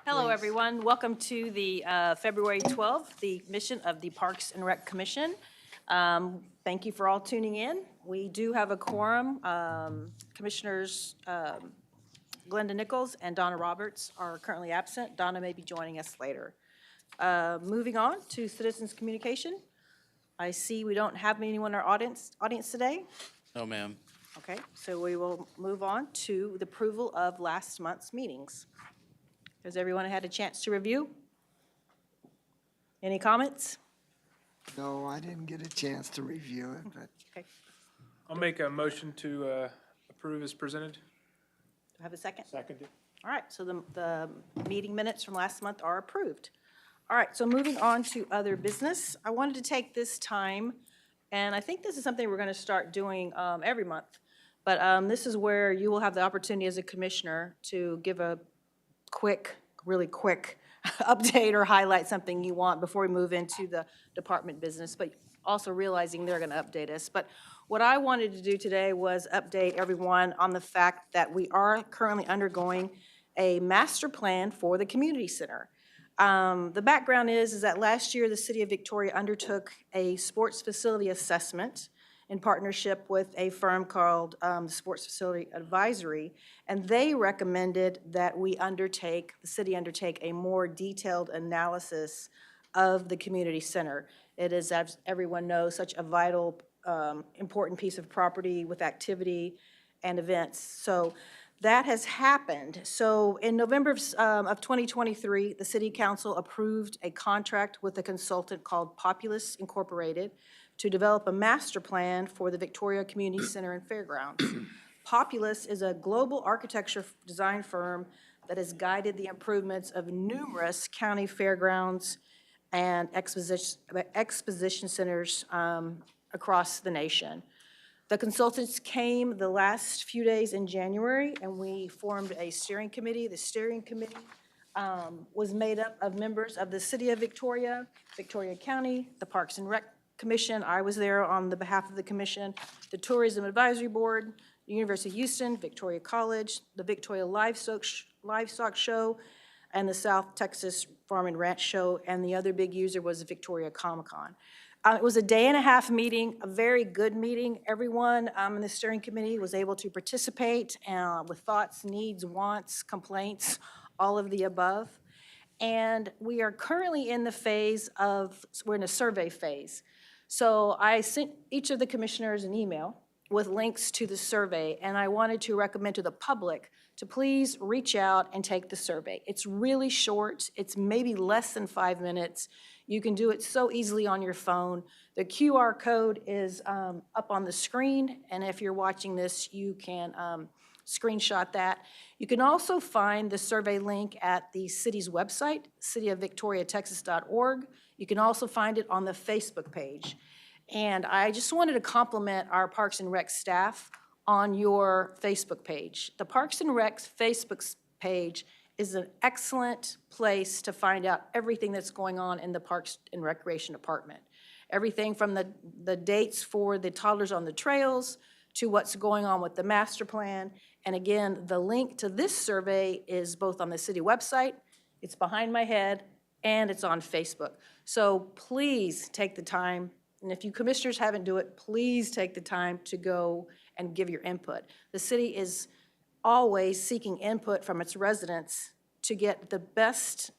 Hello, everyone. Welcome to the February 12th, the mission of the Parks and Rec Commission. Thank you for all tuning in. We do have a quorum. Commissioners Glenda Nichols and Donna Roberts are currently absent. Donna may be joining us later. Moving on to citizens communication. I see we don't have anyone in our audience today. No, ma'am. Okay, so we will move on to the approval of last month's meetings. Has everyone had a chance to review? Any comments? No, I didn't get a chance to review it, but Okay, I'll make a motion to approve as presented. do I have a second? Seconded. All right, so the meeting minutes from last month are approved. All right, so moving on to other business, I wanted to take this time, and I think this is something we're going to start doing every month, but this is where you will have the opportunity as a commissioner to give a quick, really quick update or highlight something you want before we move into the department business, but also realizing they're going to update us. But what I wanted to do today was update everyone on the fact that we are currently undergoing a master plan for the community center. The background is that last year the City of Victoria undertook a sports facility assessment in partnership with a firm called Sports Facility Advisory, and they recommended that we the city undertake a more detailed analysis of the community center. It is, as everyone knows, such a vital, important piece of property with activity and events. So that has happened. So in November of 2023, the City Council approved a contract with a consultant called Populous Incorporated to develop a master plan for the Victoria Community Center and Fairgrounds. Populous is a global architecture design firm that has guided the improvements of numerous county fairgrounds and exposition centers across the nation. The consultants came the last few days in January, and we formed a steering committee. The steering committee was made up of members of the City of Victoria, Victoria County, the Parks and Rec Commission. I was there on the behalf of the commission, the Tourism Advisory Board, the University of Houston, Victoria College, the Victoria Livestock Show, and the South Texas Farm and Ranch Show, and the other big user was the Victoria Comic-Con. It was a day-and-a-half meeting, a very good meeting. Everyone in the steering committee was able to participate with thoughts, needs, wants, complaints, all of the above. And we are currently in the we're in a survey phase. So I sent each of the commissioners an email with links to the survey, and I wanted to recommend to the public to please reach out and take the survey. It's really short. It's maybe less than 5 minutes. You can do it so easily on your phone. The QR code is up on the screen, and if you're watching this, you can screenshot that. You can also find the survey link at the city's website, cityofvictoriatexas.org. You can also find it on the Facebook page. And I just wanted to compliment our Parks and Rec staff on your Facebook page. The Parks and Rec Facebook page is an excellent place to find out everything that's going on in the Parks and Recreation Department. Everything from the dates for the toddlers on the trails to what's going on with the master plan. And again, the link to this survey is both on the city website, it's behind my head, and it's on Facebook. So please take the time, and if you commissioners haven't do it, please take the time to go and give your input. The city is always seeking input from its residents to get the best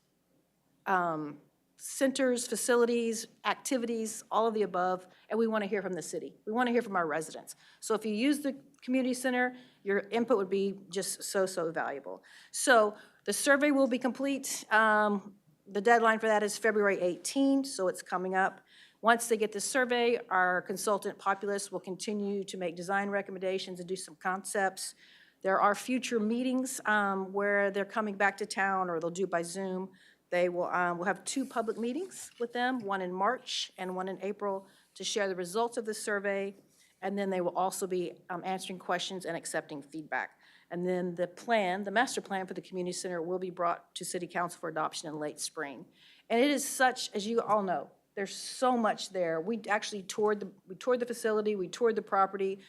centers, facilities, activities, all of the above, and we want to hear from the city. We want to hear from our residents. So if you use the community center, your input would be just so valuable. So the survey will be complete. The deadline for that is February 18, so it's coming up. Once they get the survey, our consultant Populous will continue to make design recommendations and do some concepts. There are future meetings where they're coming back to town, or they'll do it by Zoom. They will we'll have 2 public meetings with them, one in March and one in April, to share the results of the survey, and then they will also be answering questions and accepting feedback. And then the master plan for the community center will be brought to City Council for adoption in late spring. And it is such, as you all know, there's so much there. We actually toured the facility, we toured the property.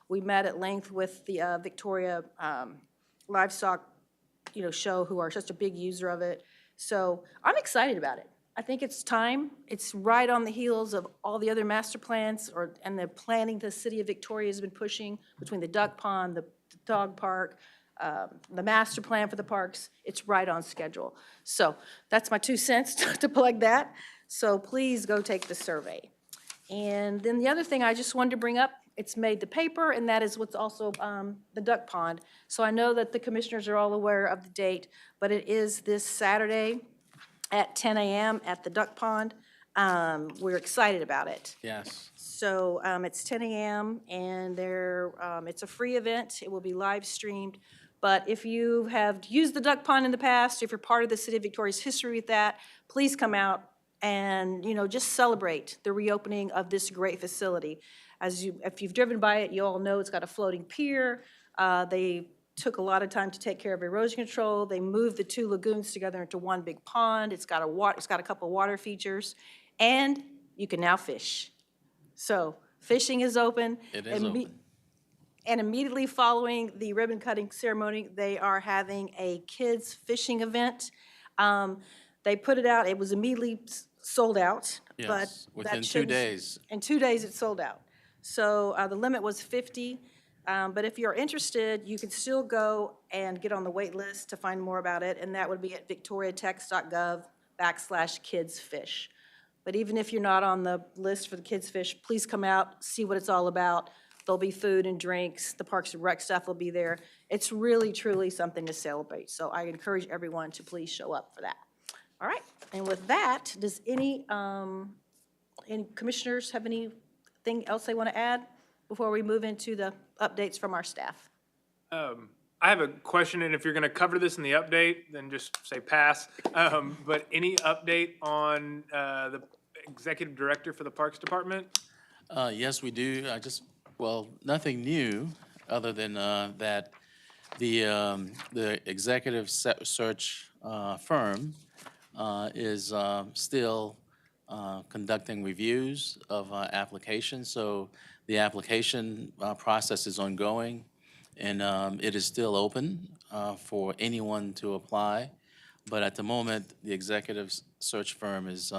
We met at length with the Victoria Livestock show who are such a big user of it. So I'm excited about it. I think it's time. It's right on the heels of all the other master plans and the planning the city of Victoria has been pushing between the duck pond, the dog park, the master plan for the parks. It's right on schedule. So that's my 2 cents to plug that. So please go take the survey. And then the other thing I just wanted to bring up, it's made the paper, and that is what's also the duck pond. So I know that the commissioners are all aware of the date, but it is this Saturday at 10 a.m. at the duck pond. We're excited about it. Yes. So it's 10 a.m. and it's a free event. It will be live streamed. But if you have used the duck pond in the past, if you're part of the City of Victoria's history with that, please come out and, just celebrate the reopening of this great facility. If you've driven by it, you all know it's got a floating pier. They took a lot of time to take care of erosion control. They moved the 2 lagoons together into one big pond. It's got a couple water features, and you can now fish. So fishing is open. It is open. And immediately following the ribbon cutting ceremony, they are having a kids fishing event. They put it out. It was immediately sold out. Yes, But within that 2 shouldn't- days. In 2 days, it sold out. So the limit was 50. But if you're interested, you can still go and get on the wait list to find more about it, and that would be at victoriatech.gov/kidsfish. But even if you're not on the list for the Kids Fish, please come out, see what it's all about. There'll be food and drinks. The Parks and Rec staff will be there. It's really, truly something to celebrate. So I encourage everyone to please show up for that. All right, and with that, does any commissioners have anything else they want to add before we move into the updates from our staff? I have a question, and if you're gonna cover this in the update, then just say pass. But any update on the executive director for the Parks Department? Yes, we do. Nothing new, other than that the executive search firm is still conducting reviews of applications. So the application process is ongoing, and it is still open for anyone to apply. But at the moment, the executive search firm is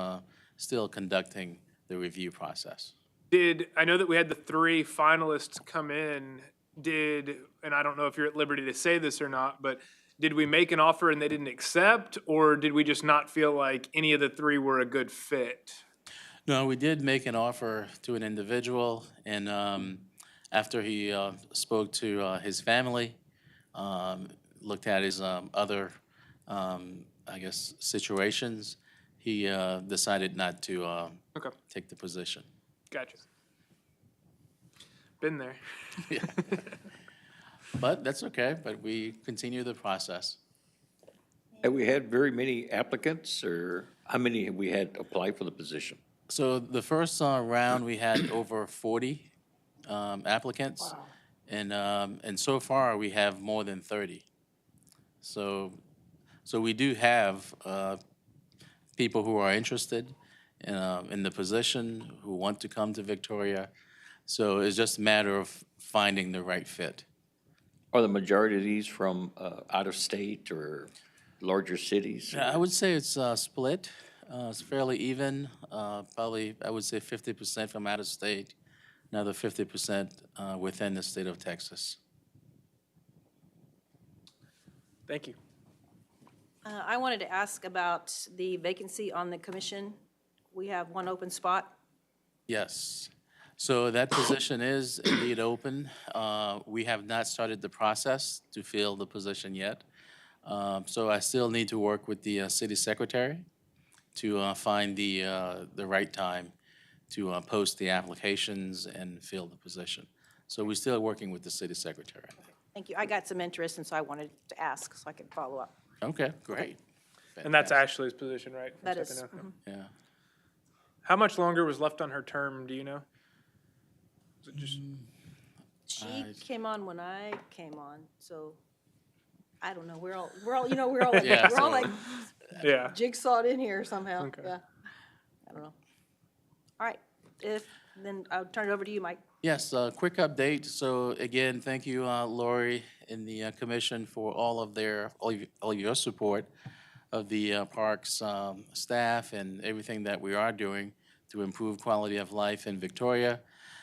still conducting the review process. I know that we had the 3 finalists come in, and I don't know if you're at liberty to say this or not, but did we make an offer and they didn't accept, or did we just not feel like any of the 3 were a good fit? No, we did make an offer to an individual, and after he spoke to his family, looked at his other, situations, he decided not to Okay, take the position. gotcha. Been there. But that's okay, but we continue the process. Have we had very many applicants, or how many have we had apply for the position? So the first round, we had over 40 applicants. And so far, we have more than 30. So we do have people who are interested in the position, who want to come to Victoria. So it's just a matter of finding the right fit. Are the majority of these from out of state or larger cities? Yeah, I would say it's split. It's fairly even. Probably, I would say 50% from out of state, another 50% within the state of Texas. Thank you. I wanted to ask about the vacancy on the commission. We have 1 open spot. Yes. So that position is indeed open. We have not started the process to fill the position yet. So I still need to work with the city secretary to find the right time to post the applications and fill the position. So we're still working with the city secretary. Thank you. I got some interest, and so I wanted to ask so I could follow up. Okay, great. And that's Fantastic. Ashley's position, right? from That is, stepping down? Yeah. How much longer was left on her term, do you know? Was it just, She came on when I came on, so I don't know. We're all like, Yeah, we're all so- like yeah. jigsawed in here somehow. Okay. Yeah. I don't know. All right. Then I'll turn it over to you, Mike. Yes, quick update. So again, thank you, Lori and the commission for all of your support of the parks staff and everything that we are doing to improve quality of life in Victoria.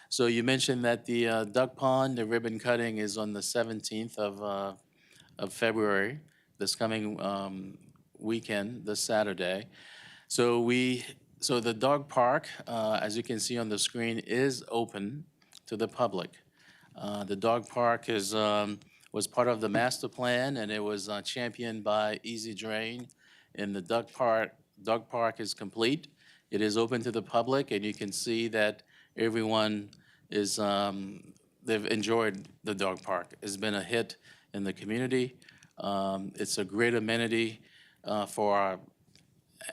So you mentioned that the duck pond, the ribbon cutting is on the 17th of February, this coming weekend, this Saturday. So the dog park, as you can see on the screen, is open to the public. The dog park was part of the master plan, and it was championed by Easy Drain. And the dog park is complete. It is open to the public, and you can see that everyone is, they've enjoyed the dog park. It's been a hit in the community. It's a great amenity for our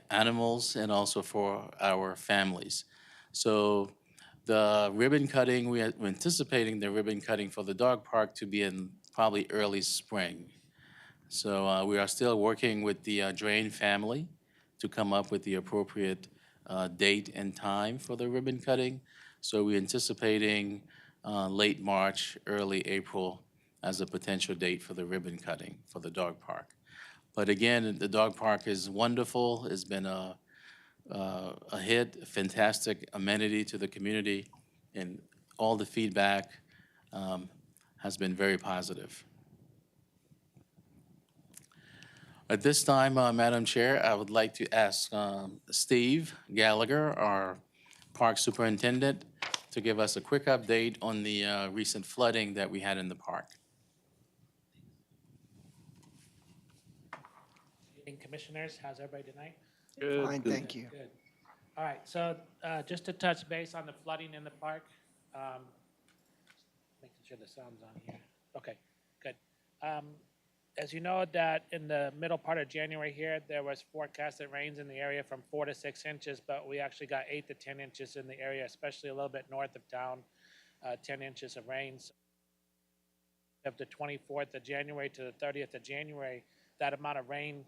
animals and also for our families. So the ribbon cutting, we're anticipating the ribbon cutting for the dog park to be in probably early spring. So we are still working with the Drain family to come up with the appropriate date and time for the ribbon cutting. So we're anticipating late March, early April as a potential date for the ribbon cutting for the dog park. But again, the dog park is wonderful. It's been a hit, a fantastic amenity to the community, and all the feedback has been very positive. At this time, Madam Chair, I would like to ask Steve Gallagher, our park superintendent, to give us a quick update on the recent flooding that we had in the park. Evening, Commissioners, how's everybody tonight? Good. Fine, thank you. Good. All right, so just to touch base on the flooding in the park, making sure the sound's on here. Okay, good. As you know, that in the middle part of January here, there was forecasted rains in the area from 4 to 6 inches, but we actually got 8 to 10 inches in the area, especially a little bit north of town, 10 inches of rains. Of the 24th of January to the 30th of January, that amount of rain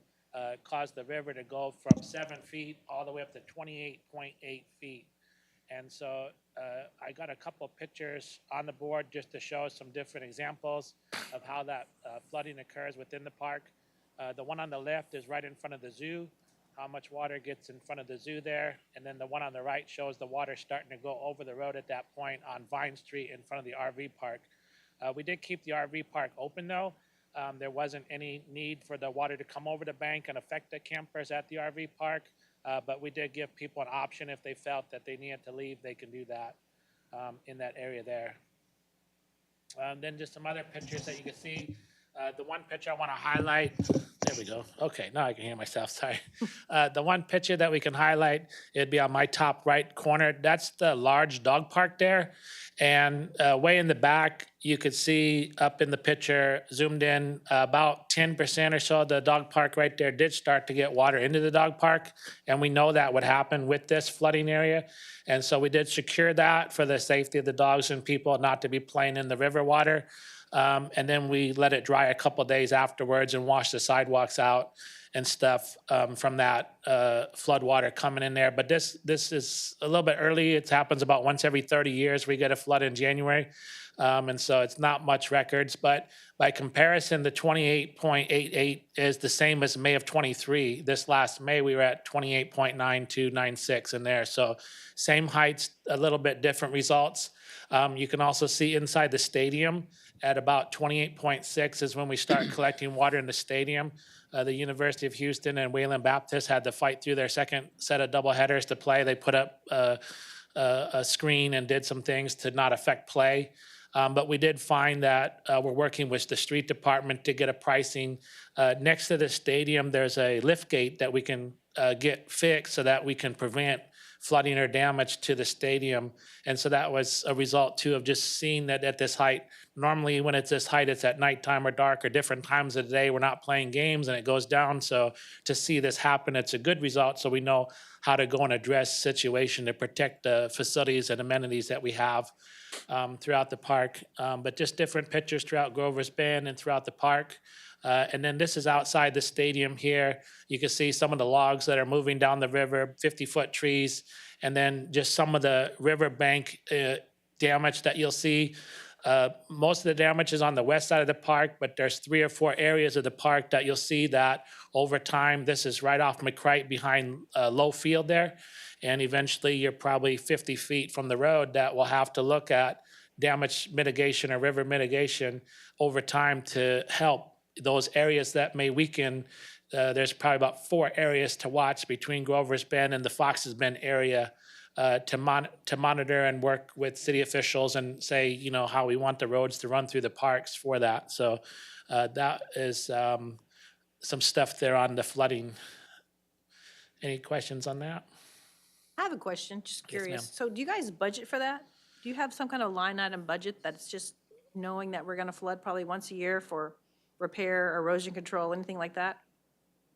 caused the river to go from 7 feet all the way up to 28.8 feet. And so I got a couple of pictures on the board just to show some different examples of how that flooding occurs within the park. The one on the left is right in front of the zoo, how much water gets in front of the zoo there. And then the one on the right shows the water starting to go over the road at that point on Vine Street in front of the RV park. We did keep the RV park open though. There wasn't any need for the water to come over the bank and affect the campers at the RV park. But we did give people an option if they felt that they needed to leave, they can do that in that area there. Then just some other pictures that you can see. The one picture I want to highlight, there we go. Okay, now I can hear myself, sorry. The one picture that we can highlight, it'd be on my top right corner. That's the large dog park there. And way in the back, you could see up in the picture, zoomed in, about 10% or so of the dog park right there did start to get water into the dog park. And we know that would happen with this flooding area. And so we did secure that for the safety of the dogs and people not to be playing in the river water. And then we let it dry a couple days afterwards and wash the sidewalks out and stuff from that flood water coming in there. But this is a little bit early. It happens about once every 30 years. We get a flood in January. And so it's not much records. But by comparison, the 28.88 is the same as May of 23. This last May, we were at 28.9296 in there. So same heights, a little bit different results. You can also see inside the stadium at about 28.6 is when we start collecting water in the stadium. The University of Houston and Wayland Baptist had to fight through their second set of doubleheaders to play. They put up a screen and did some things to not affect play. But we did find that we're working with the street department to get a pricing. Next to the stadium, there's a lift gate that we can get fixed so that we can prevent flooding or damage to the stadium. And so that was a result too of just seeing that at this height. Normally when it's this height, it's at nighttime or dark or different times of the day. We're not playing games and it goes down. So to see this happen, it's a good result. So we know how to go and address situation to protect the facilities and amenities that we have throughout the park. But just different pictures throughout Grover's Bend and throughout the park. And then this is outside the stadium here. You can see some of the logs that are moving down the river, 50-foot trees, and then just some of the riverbank damage that you'll see. Most of the damage is on the west side of the park, but there's 3 or 4 areas of the park that you'll see that over time, this is right off McCrite behind Low Field there. And eventually, you're probably 50 feet from the road that will have to look at damage mitigation or river mitigation over time to help those areas that may weaken. There's probably about 4 areas to watch between Grover's Bend and the Fox's Bend area to monitor and work with city officials and say, you know, how we want the roads to run through the parks for that. So that is some stuff there on the flooding. Any questions on that? I have a question, just Yes, curious. ma'am. So do you guys budget for that? Do you have some kind of line item budget that's just knowing that we're gonna flood probably once a year for repair, erosion control, anything like that?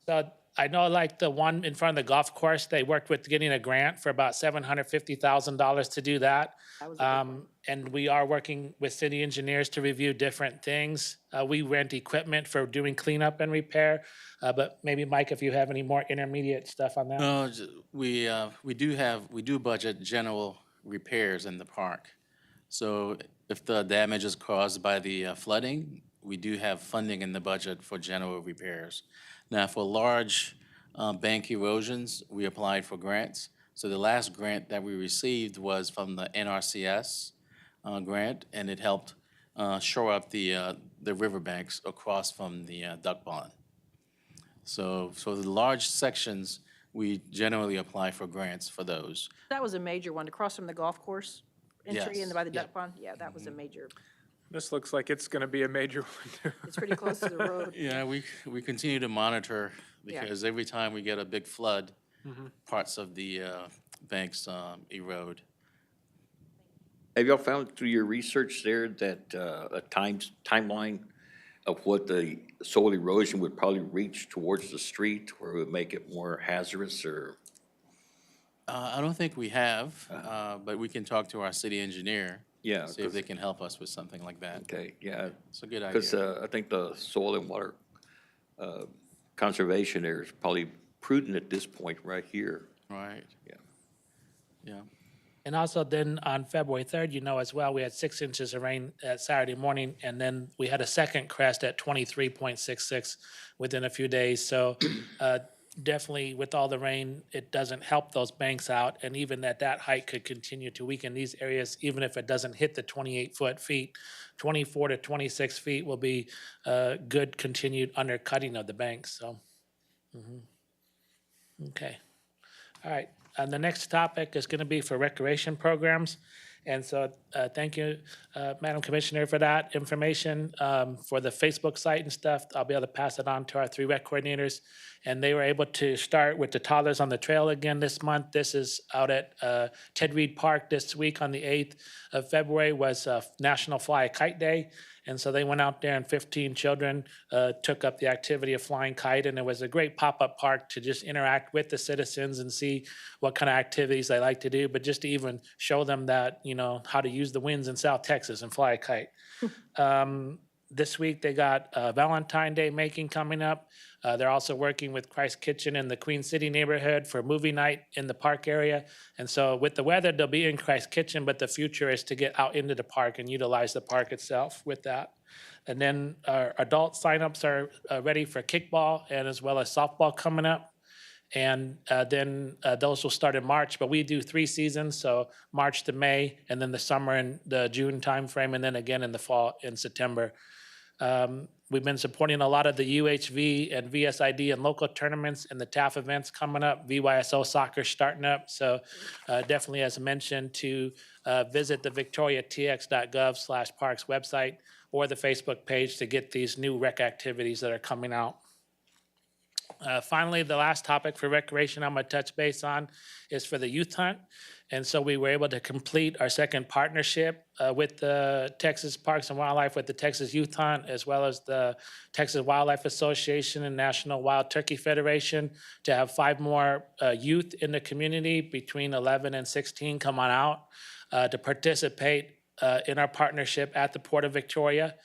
So I know like the one in front of the golf course, they worked with getting a grant for about $750,000 to do that. That was a big one. And we are working with city engineers to review different things. We rent equipment for doing cleanup and repair. But maybe Mike, if you have any more intermediate stuff on that. No, we do budget general repairs in the park. So if the damage is caused by the flooding, we do have funding in the budget for general repairs. Now, for large bank erosions, we applied for grants. So the last grant that we received was from the NRCS grant, and it helped shore up the riverbanks across from the duck pond. So the large sections, we generally apply for grants for those. That was a major one, across from the golf course entry and Yes. by the duck pond. Yeah, that was a major, This looks like it's gonna be a major one too. it's pretty close to the road. Yeah, we continue to monitor Yeah. because every time we get a big flood, parts of the banks erode. Have y'all found through your research there that a timeline of what the soil erosion would probably reach towards the street where it would make it more hazardous or? I don't think we have, but we can talk to our city engineer. Yeah, See if 'cause- they can help us with something like that. Okay, yeah, It's a good because idea. I think the soil and water conservation there is probably prudent at this point right here. Right. Yeah. Yeah. And also then on February 3rd, you know, as well, we had 6 inches of rain Saturday morning, and then we had a second crest at 23.66 within a few days. So definitely with all the rain, it doesn't help those banks out. And even at that height could continue to weaken these areas, even if it doesn't hit the 28 feet. 24 to 26 feet will be good continued undercutting of the banks, so. Okay. All right. The next topic is going to be for recreation programs. And so thank you, Madam Commissioner, for that information. For the Facebook site and stuff, I'll be able to pass it on to our 3 rec coordinators. And they were able to start with the Toddlers on the Trail again this month. This is out at Ted Reed Park this week on the 8th of February was National Fly a Kite Day. And so they went out there and 15 children took up the activity of flying kite. And it was a great pop-up park to just interact with the citizens and see what kind of activities they like to do, but just to even show them that, you know, how to use the winds in South Texas and fly a kite. This week, they got Valentine Day making coming up. They're also working with Christ Kitchen in the Queen City neighborhood for movie night in the park area. And so with the weather, they'll be in Christ Kitchen, but the future is to get out into the park and utilize the park itself with that. And then our adult signups are ready for kickball and as well as softball coming up. And then those will start in March, but we do 3 seasons, so March to May, and then the summer and the June timeframe, and then again in the fall in September. We've been supporting a lot of the UHV and VSID and local tournaments and the TAF events coming up, VYSO soccer starting up. So definitely, as mentioned, to visit the victoriatx.gov/parks website or the Facebook page to get these new rec activities that are coming out. Finally, the last topic for recreation I'm going to touch base on is for the youth hunt. And so we were able to complete our second partnership with the Texas Parks and Wildlife with the Texas Youth Hunt, as well as the Texas Wildlife Association and National Wild Turkey Federation to have 5 more youth in the community between 11 and 16 come on out to participate in our partnership at the Port of Victoria.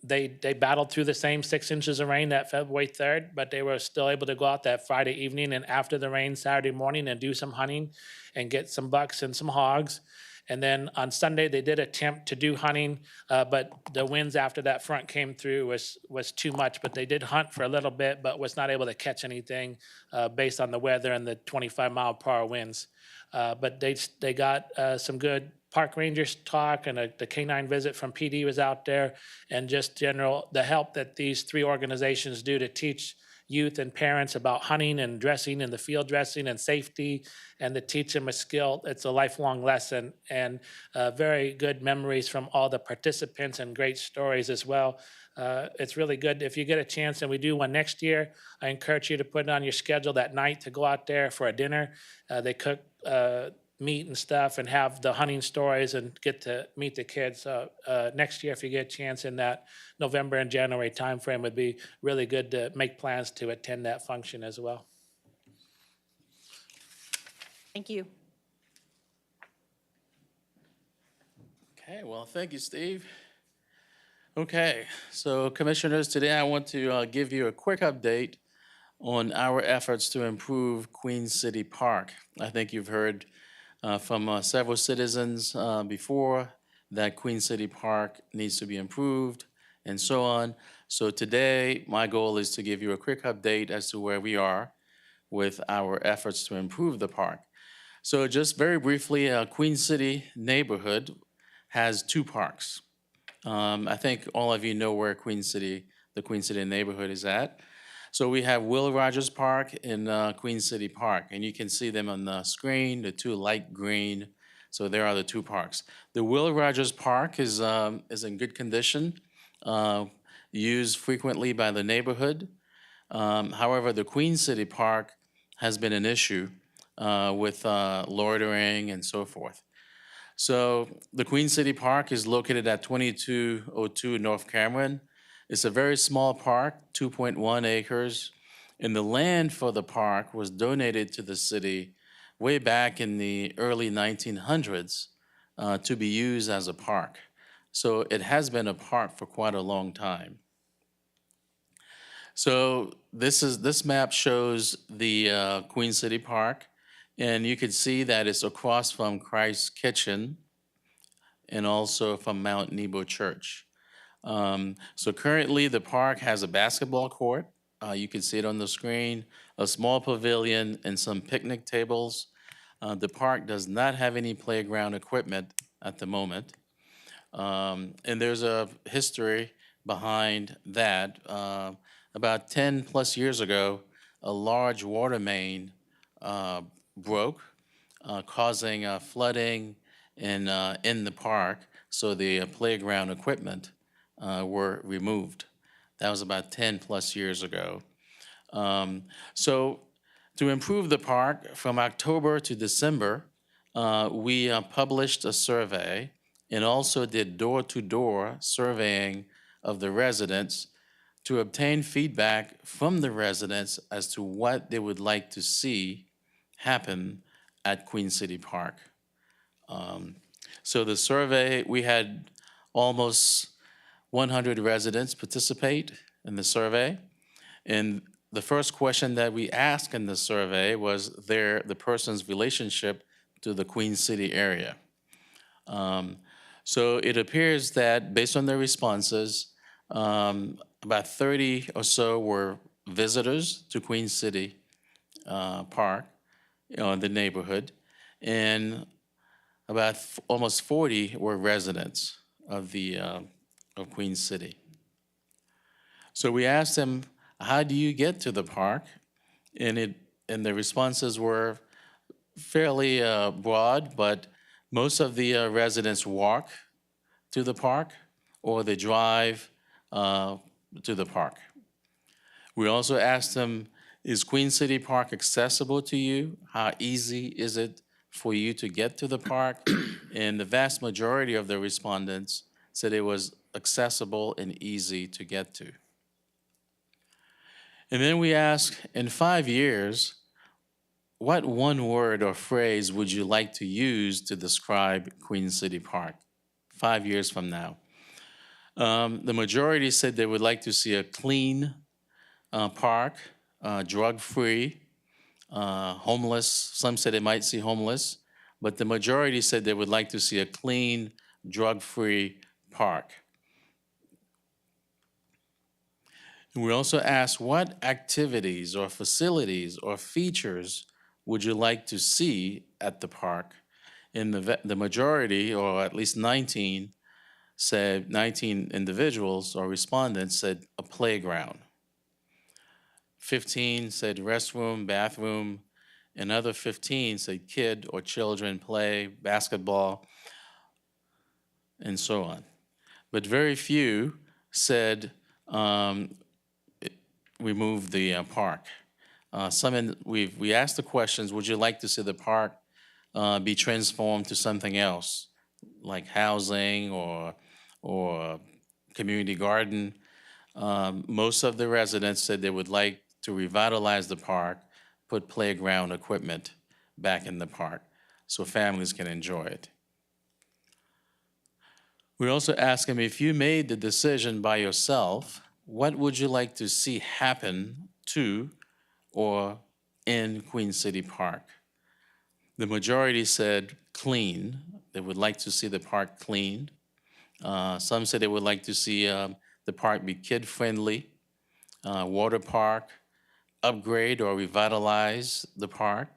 They battled through the same 6 inches of rain that February 3rd, but they were still able to go out that Friday evening and after the rain Saturday morning and do some hunting and get some bucks and some hogs. And then on Sunday, they did attempt to do hunting, but the winds after that front came through was too much. But they did hunt for a little bit, but was not able to catch anything based on the weather and the 25-mile-per-hour winds. But they got some good park rangers talk, and the canine visit from PD was out there, and just the help that these three organizations do to teach youth and parents about hunting and dressing and the field dressing and safety, and to teach them a skill. It's a lifelong lesson, and very good memories from all the participants and great stories as well. It's really good. If you get a chance, and we do one next year, I encourage you to put it on your schedule that night to go out there for a dinner. They cook meat and stuff and have the hunting stories and get to meet the kids. So next year, if you get a chance in that November and January timeframe, would be really good to make plans to attend that function as well. Thank you. Okay, well, thank you, Steve. Okay, so Commissioners, today I want to give you a quick update on our efforts to improve Queen City Park. I think you've heard from several citizens before that Queen City Park needs to be improved and so on. So today, my goal is to give you a quick update as to where we are with our efforts to improve the park. So just very briefly, Queen City neighborhood has two parks. I think all of you know where the Queen City neighborhood is at. So we have Will Rogers Park and Queen City Park, and you can see them on the screen, the two light green. So there are the two parks. The Will Rogers Park is in good condition, used frequently by the neighborhood. However, the Queen City Park has been an issue with loitering and so forth. So the Queen City Park is located at 2202 North Cameron. It's a very small park, 2.1 acres, and the land for the park was donated to the city way back in the early 1900s to be used as a park. So it has been a park for quite a long time. So this map shows the Queen City Park, and you can see that it's across from Christ's Kitchen and also from Mount Nebo Church. So currently, the park has a basketball court. You can see it on the screen, a small pavilion, and some picnic tables. The park does not have any playground equipment at the moment. And there's a history behind that. About 10 plus years ago, a large water main broke, causing flooding in the park, so the playground equipment were removed. That was about 10 plus years ago. So to improve the park, from October to December, we published a survey and also did door-to-door surveying of the residents to obtain feedback from the residents as to what they would like to see happen at Queen City Park. So the survey, we had almost 100 residents participate in the survey. And the first question that we asked in the survey was the person's relationship to the Queen City area. So it appears that based on their responses, about 30 or so were visitors to Queen City Park, the neighborhood, and about almost 40 were residents of Queen City. So we asked them, how do you get to the park? And the responses were fairly broad, but most of the residents walk to the park or they drive to the park. We also asked them, is Queen City Park accessible to you? How easy is it for you to get to the park? And the vast majority of the respondents said it was accessible and easy to get to. And then we asked, in 5 years, what one word or phrase would you like to use to describe Queen City Park 5 years from now? The majority said they would like to see a clean park, drug-free, homeless. Some said they might see homeless, but the majority said they would like to see a clean, drug-free park. And we also asked, what activities or facilities or features would you like to see at the park? And the majority, or at least 19 individuals or respondents said a playground. 15 said restroom, bathroom, another 15 said kid or children play, basketball, and so on. But very few said remove the park. We asked the questions, would you like to see the park be transformed to something else, like housing or community garden? Most of the residents said they would like to revitalize the park, put playground equipment back in the park so families can enjoy it. We also asked them, if you made the decision by yourself, what would you like to see happen to or in Queen City Park? The majority said clean. They would like to see the park cleaned. Some said they would like to see the park be kid-friendly, water park, upgrade or revitalize the park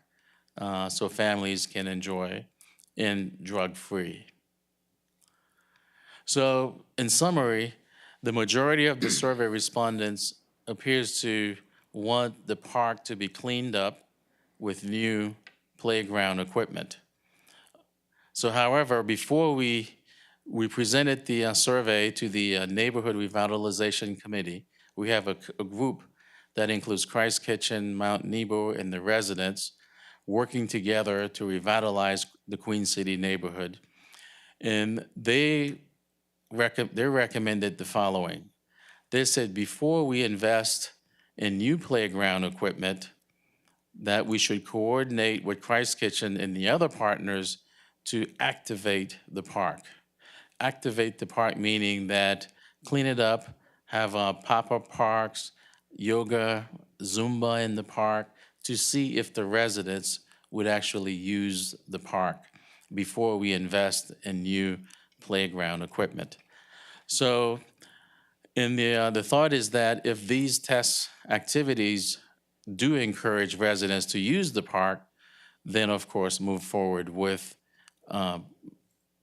so families can enjoy, and drug-free. So in summary, the majority of the survey respondents appears to want the park to be cleaned up with new playground equipment. So however, before we presented the survey to the Neighborhood Revitalization Committee, we have a group that includes Christ Kitchen, Mount Nebo, and the residents working together to revitalize the Queen City neighborhood. And they recommended the following. They said before we invest in new playground equipment, that we should coordinate with Christ Kitchen and the other partners to activate the park. Activate the park meaning that clean it up, have pop-up parks, yoga, Zumba in the park, to see if the residents would actually use the park before we invest in new playground equipment. So, and the thought is that if these test activities do encourage residents to use the park, then of course move forward with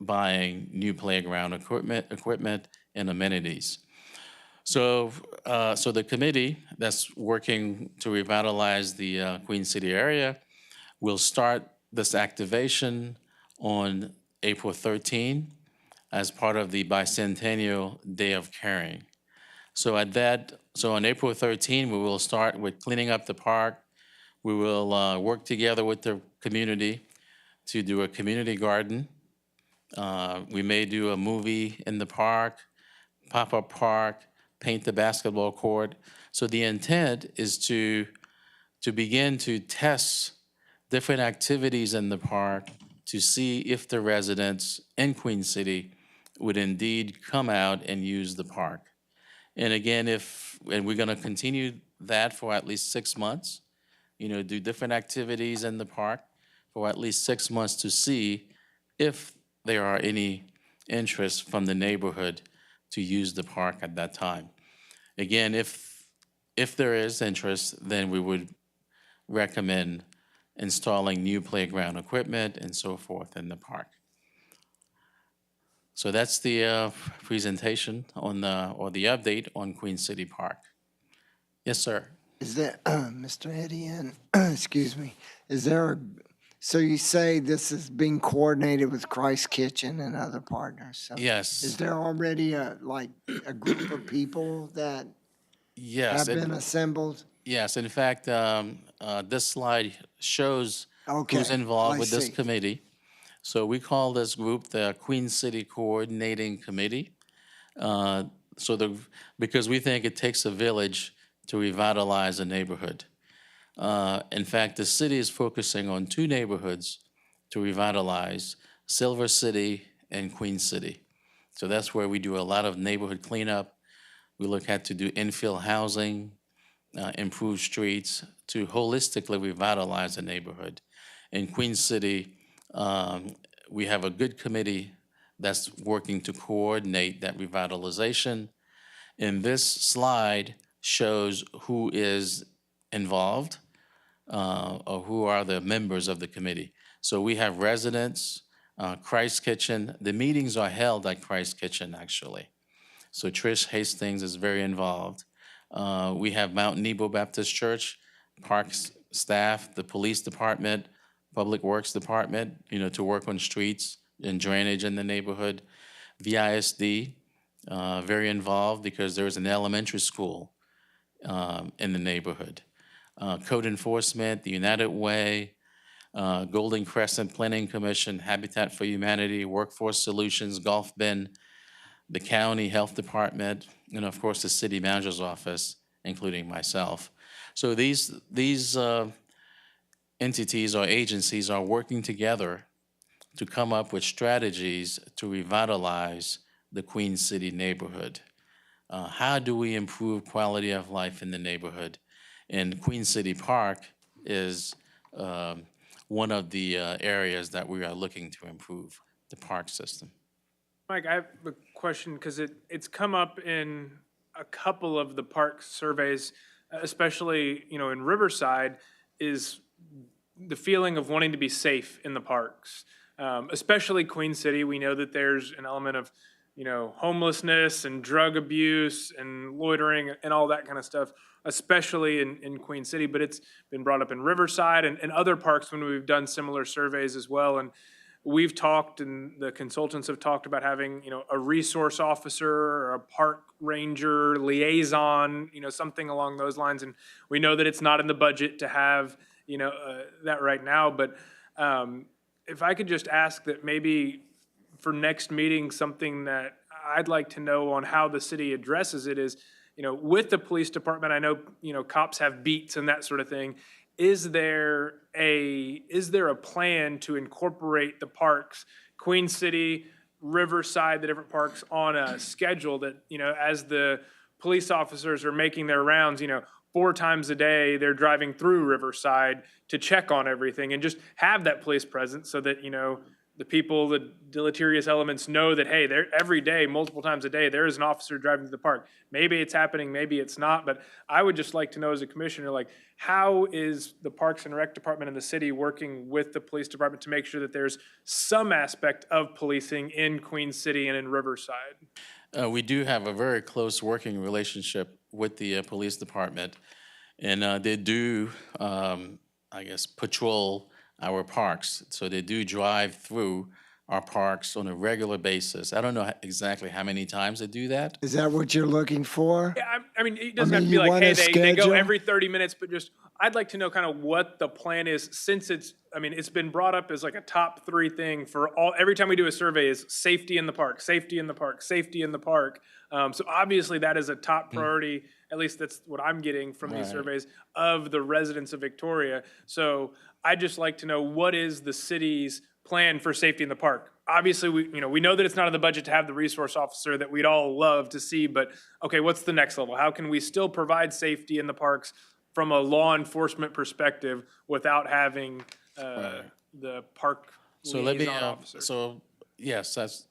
buying new playground equipment and amenities. So, so the committee that's working to revitalize the Queen City area will start this activation on April 13 as part of the Bicentennial Day of Caring. So on April 13, we will start with cleaning up the park. We will work together with the community to do a community garden. We may do a movie in the park, pop-up park, paint the basketball court. So the intent is to begin to test different activities in the park to see if the residents in Queen City would indeed come out and use the park. And again, and we're gonna continue that for at least 6 months, do different activities in the park for at least 6 months to see if there are any interest from the neighborhood to use the park at that time. Again, if there is interest, then we would recommend installing new playground equipment and so forth in the park. So that's the presentation or the update on Queen City Park. Yes, sir. Is there, Mr. Etienne, excuse me, so you say this is being coordinated with Christ Kitchen and other partners? So Yes. is there already a group of people that Yes. have been assembled? Yes, in fact, this slide shows Okay, who's involved I with this see. committee. So we call this group the Queen City Coordinating Committee. Because we think it takes a village to revitalize a neighborhood. In fact, the city is focusing on 2 neighborhoods to revitalize, Silver City and Queen City. So that's where we do a lot of neighborhood cleanup. We look at to do infill housing, improve streets, to holistically revitalize a neighborhood. In Queen City, We have a good committee that's working to coordinate that revitalization. And this slide shows who is involved, or who are the members of the committee. So we have residents, Christ Kitchen. The meetings are held at Christ Kitchen, actually. So Trish Hastings is very involved. We have Mount Nebo Baptist Church, parks staff, the police department, Public Works Department, to work on streets and drainage in the neighborhood. VISD, very involved because there's an elementary school in the neighborhood. Code Enforcement, the United Way, Golden Crescent Planning Commission, Habitat for Humanity, Workforce Solutions, Gulf Bend, the county health department, and of course, the city manager's office, including myself. So these entities or agencies are working together to come up with strategies to revitalize the Queen City neighborhood. How do we improve quality of life in the neighborhood? And Queen City Park is one of the areas that we are looking to improve, the park system. Mike, I have a question, because it's come up in a couple of the park surveys, especially, in Riverside, is the feeling of wanting to be safe in the parks. Especially Queen City, we know that there's an element of, homelessness and drug abuse and loitering and all that kind of stuff, especially in Queen City, but it's been brought up in Riverside and other parks when we've done similar surveys as well. And we've talked, and the consultants have talked about having, a resource officer or a park ranger liaison, something along those lines. And we know that it's not in the budget to have, that right now. But if I could just ask that maybe for next meeting, something that I'd like to know on how the city addresses it is, with the police department, I know, cops have beats and that sort of thing. Is there a plan to incorporate the parks, Queen City, Riverside, the different parks, on a schedule that, as the police officers are making their rounds, 4 times a day, they're driving through Riverside to check on everything and just have that police presence so that, the people, the deleterious elements know that, hey, they're every day, multiple times a day, there is an officer driving to the park. Maybe it's happening, maybe it's not, but I would just like to know as a commissioner, how is the Parks and Rec Department in the city working with the police department to make sure that there's some aspect of policing in Queen City and in Riverside? We do have a very close working relationship with the police department, and they do, patrol our parks. So they do drive through our parks on a regular basis. I don't know exactly how many times they do that. Is that what you're looking for? Yeah, it doesn't have to be you like, want hey, a they go schedule? every 30 minutes, but just, I'd like to know kind of what the plan is, since it's been brought up as like a top 3 thing for every time we do a survey is safety in the park, safety in the park, safety in the park. So obviously that is a top priority, at least that's what I'm getting from these surveys, of the residents of Victoria. So I'd just like to know, what is the city's plan for safety in the park? Obviously, we know that it's not in the budget to have the resource officer that we'd all love to see, but okay, what's the next level? How can we still provide safety in the parks from a law enforcement perspective without having the park So let me, liaison officer? yes, that's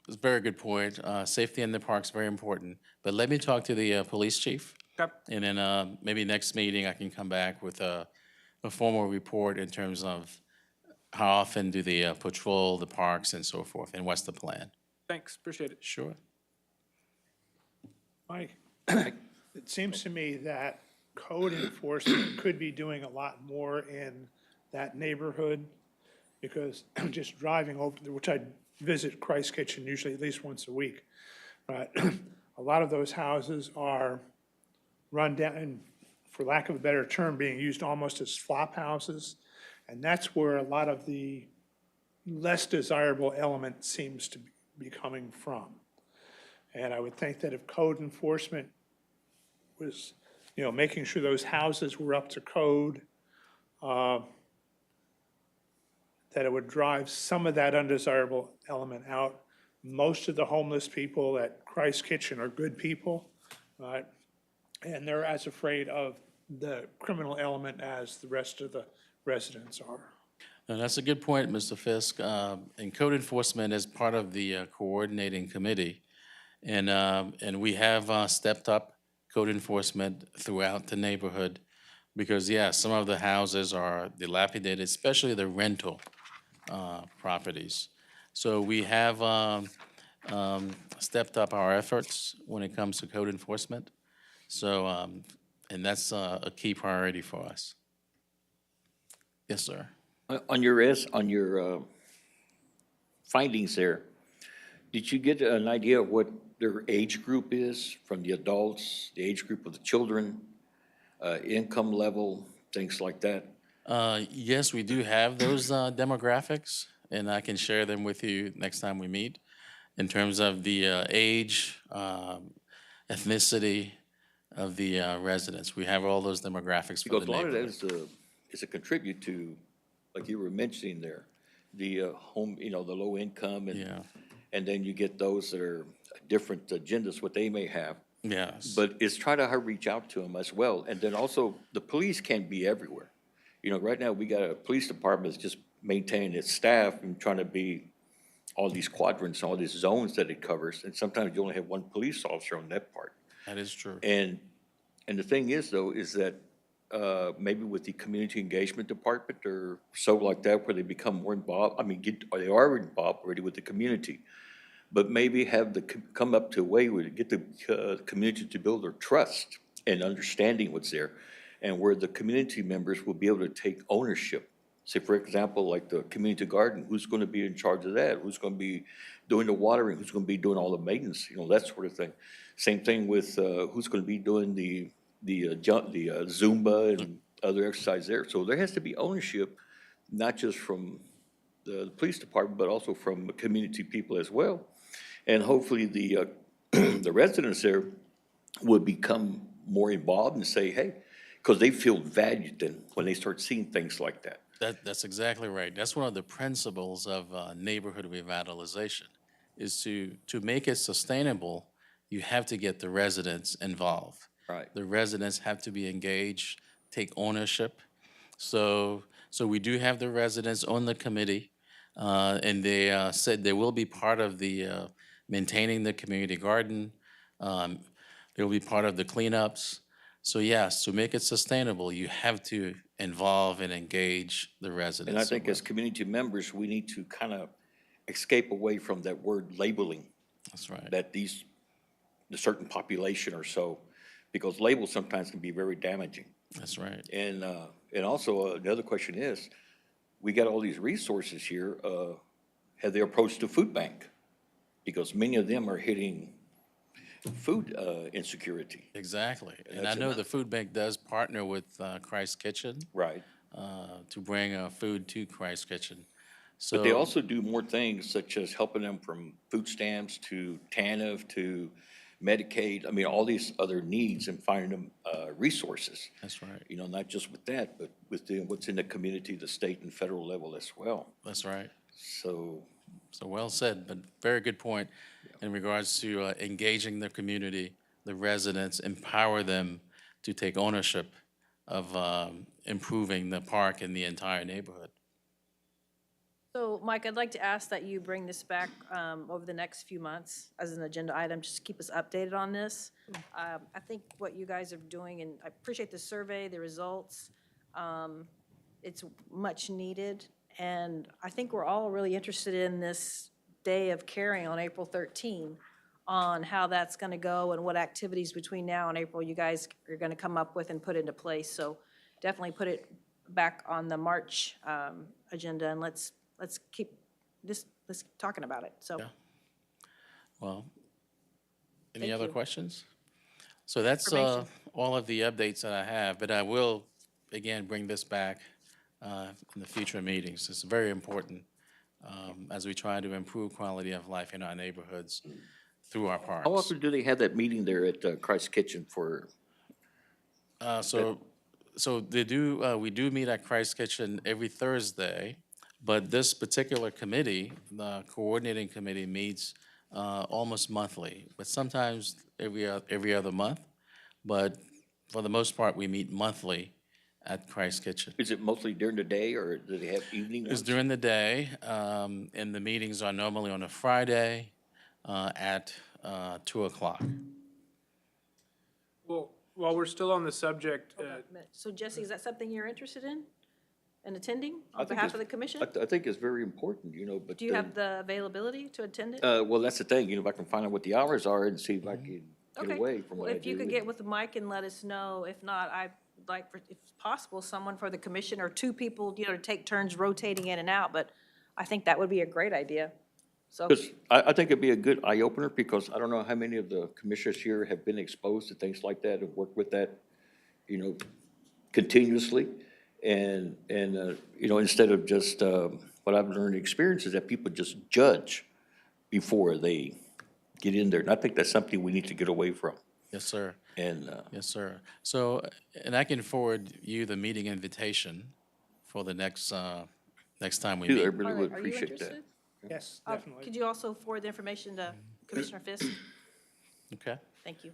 a very good point. Safety in the parks, very important. But let me talk to the police chief. Okay. And then maybe next meeting, I can come back with a formal report in terms of how often do they patrol the parks and so forth, and what's the plan? Thanks, appreciate it. Sure. Mike, it seems to me that code enforcement could be doing a lot more in that neighborhood, because just driving over, which I visit Christ Kitchen usually at least once a week, but a lot of those houses are run down, and for lack of a better term, being used almost as flop houses. And that's where a lot of the less desirable element seems to be coming from. And I would think that if code enforcement was, making sure those houses were up to code, that it would drive some of that undesirable element out. Most of the homeless people at Christ Kitchen are good people, and they're as afraid of the criminal element as the rest of the residents are. No, that's a good point, Mr. Fisk. And code enforcement is part of the coordinating committee. And we have stepped up code enforcement throughout the neighborhood because, yeah, some of the houses are dilapidated, especially the rental properties. So we have stepped up our efforts when it comes to code enforcement. So, and that's a key priority for us. Yes, sir. On your findings there, did you get an idea of what their age group is, from the adults, the age group of the children, income level, things like that? Yes, we do have those demographics, and I can share them with you next time we meet in terms of the age, ethnicity of the residents. We have all those demographics for Because the a lot of that neighborhood. is a contribute to, like you were mentioning there, the home, the low income Yeah, and then you get those that are different agendas, what they may have. yes. But it's try to reach out to them as well. And then also, the police can't be everywhere. Right now, we got a police department that's just maintaining its staff and trying to be all these quadrants, all these zones that it covers. And sometimes you only have one police officer on that part. That is true. And the thing is, though, is that maybe with the community engagement department or so like that, where they become more involved, or they are involved already with the community, but maybe have come up to a way where to get the community to build their trust and understanding what's there, and where the community members will be able to take ownership. Say, for example, like the community garden, who's going to be in charge of that? Who's going to be doing the watering? Who's going to be doing all the maintenance? That sort of thing. Same thing with who's going to be doing the Zumba and other exercise there. So there has to be ownership, not just from the police department, but also from community people as well. And hopefully the the residents there would become more involved and say, hey, because they feel valued then when they start seeing things like that. That's exactly right. That's one of the principles of neighborhood revitalization, is to make it sustainable, you have to get the residents involved. Right. The residents have to be engaged, take ownership. So we do have the residents on the committee, and they said they will be part of the maintaining the community garden. They will be part of the cleanups. So yes, to make it sustainable, you have to involve and engage the residents. And I think as community members, we need to kind of escape away from that word labeling, That's right. that the certain population or so, because labels sometimes can be very damaging. That's right. And also, another question is, we got all these resources here, have they approached the food bank? Because many of them are hitting food insecurity. Exactly. And I That's know the food bank does partner with Christ Kitchen Right. to bring food to Christ Kitchen. But they So, also do more things such as helping them from food stamps to TANF to Medicaid. All these other needs and finding them resources. that's right. Not just with that, but with what's in the community, the state and federal level as well. That's right. So, So well said, but very good point in regards to engaging the community, the residents, empower them to take ownership of improving the park and the entire neighborhood. So, Mike, I'd like to ask that you bring this back over the next few months as an agenda item, just to keep us updated on this. I think what you guys are doing, and I appreciate the survey, the results. It's much needed, and I think we're all really interested in this day of caring on April 13, on how that's going to go and what activities between now and April you guys are going to come up with and put into place. So definitely put it back on the March agenda, and let's keep talking about it, so. Yeah. Well, any Thank other you. questions? So that's Information. all of the updates that I have, but I will, again, bring this back in the future meetings. It's very important as we try to improve quality of life in our neighborhoods through our parks. how often do they have that meeting there at Christ Kitchen for? So they do, we do meet at Christ Kitchen every Thursday, but this particular committee, the coordinating committee, meets almost monthly, but sometimes every other month. But for the most part, we meet monthly at Christ Kitchen. Is it mostly during the day, or do they have evening It's ones? during the day, and the meetings are normally on a Friday at 2 o'clock. Well, while we're still on the subject, So Jesse, is that something you're interested in attending I on think behalf of it's- the commission? I think it's very important, you know, but. Do you have the availability to attend it? Well, that's the thing, you know, if I can find out what the hours are and see if I can get Okay. away from Well, what I if you do. could get with Mike and let us know. If not, I'd like, if possible, someone for the commission or two people, to take turns rotating in and out, but I think that would be a great idea. So, Because I think it'd be a good eye opener, because I don't know how many of the commissioners here have been exposed to things like that and worked with that, you know, continuously. And, you know, instead of just, what I've learned in experience is that people just judge before they get in there. And I think that's something we need to get away from. Yes, sir. And, Yes, sir. So, and I can forward you the meeting invitation for the next time we I meet. really would are you appreciate that. interested? Yes, Could definitely. you also forward the information to Commissioner Fisk? Okay. Thank you.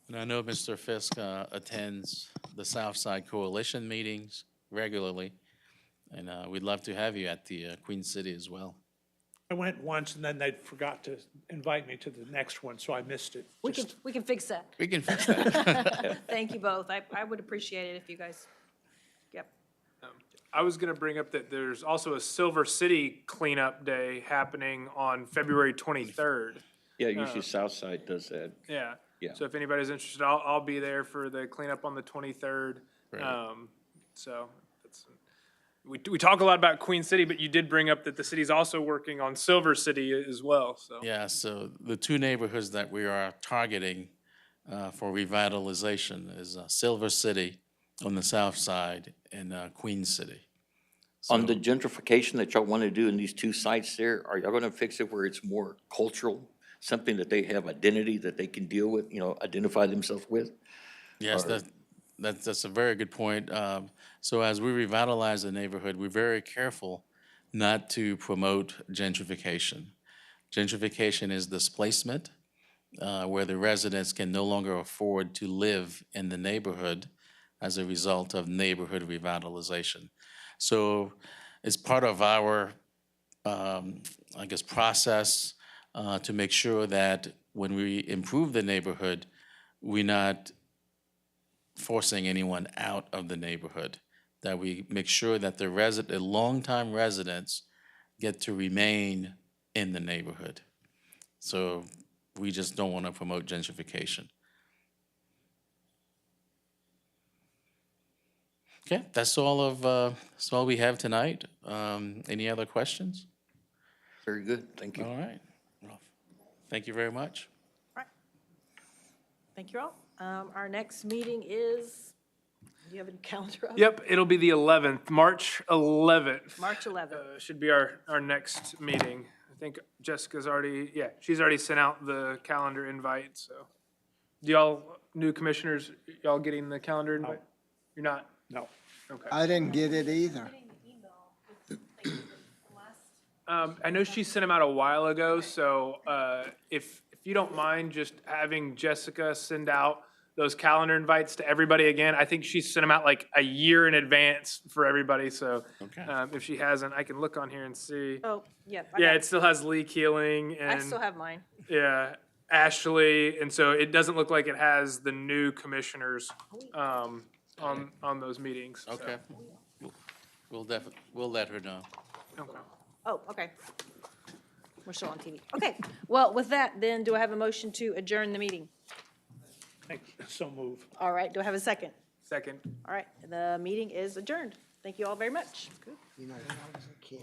And I know Mr. Fisk attends the Southside Coalition meetings regularly, and we'd love to have you at the Queen City as well. I went once and then they forgot to invite me to the next one, so I missed it. We can fix that. We can fix that. Thank you both. I would appreciate it if you guys, yep. I was gonna bring up that there's also a Silver City cleanup day happening on February 23rd. Yeah, usually Southside does that. Yeah. Yeah. So if anybody's interested, I'll be there for the cleanup on the 23rd. Great. So that's, we talk a lot about Queen City, but you did bring up that the city's also working on Silver City as well, so. Yeah, so the two neighborhoods that we are targeting for revitalization is Silver City on the south side and Queen City. On the gentrification that y'all want to do in these two sites there, are y'all going to fix it where it's more cultural? Something that they have identity that they can deal with, you know, identify themselves with? Yes, that's a very good point. So as we revitalize the neighborhood, we're very careful not to promote gentrification. Gentrification is displacement, where the residents can no longer afford to live in the neighborhood as a result of neighborhood revitalization. So it's part of our, I guess, process to make sure that when we improve the neighborhood, we're not forcing anyone out of the neighborhood, that we make sure that the longtime residents get to remain in the neighborhood. So we just don't want to promote gentrification. Okay, that's all we have tonight. Any other questions? Very good, thank you. All right. Well, thank you very much. Thank you all. Our next meeting is, do you have a calendar up? Yep, it'll be the 11th, March 11th. March 11th. Should be our next meeting. I think Jessica's already, she's already sent out the calendar invite, so. Do y'all, new commissioners, y'all getting the calendar invite? You're not? No. Okay. I didn't get it either. I know she sent them out a while ago, so if you don't mind just having Jessica send out those calendar invites to everybody again. I think she sent them out like a year in advance for everybody, so Okay. if she hasn't, I can look on here and see. Oh, yeah. Yeah, it still has Lee Keeling I and, still have mine. yeah, Ashley, and so it doesn't look like it has the new commissioners on those meetings. so. Okay. We'll let her know. Okay. Oh, okay. We're still on TV. Okay, well, with that, then, do I have a motion to adjourn the meeting? So move. All right, do I have a second? Second. All right, the meeting is adjourned. Thank you all very much. You know, when I was a kid,